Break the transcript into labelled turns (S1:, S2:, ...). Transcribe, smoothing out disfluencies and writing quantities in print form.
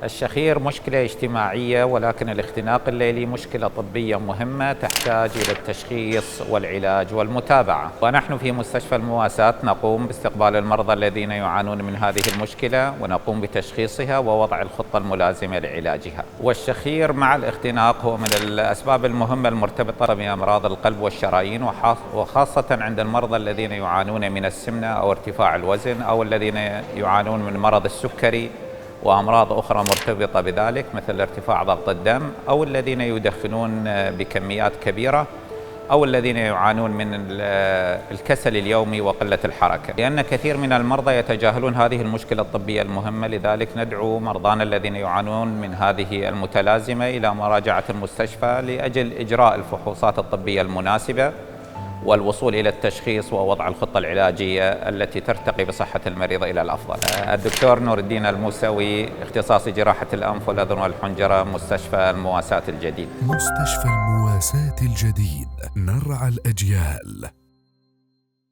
S1: الشخير مشكلة اجتماعية، ولكن الاختناق الليلي مشكلة طبية مهمة تحتاج إلى التشخيص والعلاج والمتابعة. ونحن في مستشفى المواساة نقوم باستقبال المرضى الذين يعانون من هذه المشكلة، ونقوم بتشخيصها ووضع الخطة الملازمة لعلاجها. والشخير مع الاختناق هو من الأسباب المهمة المرتبطة بأمراض القلب والشرايين، وخاصة عند المرضى الذين يعانون من السمنة أو ارتفاع الوزن، أو الذين يعانون من مرض السكري وأمراض أخرى مرتبطة بذلك مثل ارتفاع ضغط الدم، أو الذين يدخنون بكميات كبيرة، أو الذين يعانون من الكسل اليومي وقلة الحركة. لأن كثير من المرضى يتجاهلون هذه المشكلة الطبية المهمة، لذلك ندعو مرضانا الذين يعانون من هذه المتلازمة إلى مراجعة المستشفى لأجل إجراء الفحوصات الطبية المناسبة والوصول إلى التشخيص ووضع الخطة العلاجية التي ترتقي بصحة المريض إلى الأفضل. الدكتور نور الدين الموسوي، اختصاصي جراحة الأنف والأذن والحنجرة، مستشفى المواساة الجديد.
S2: مستشفى المواساة الجديد، نرعى الأجيال.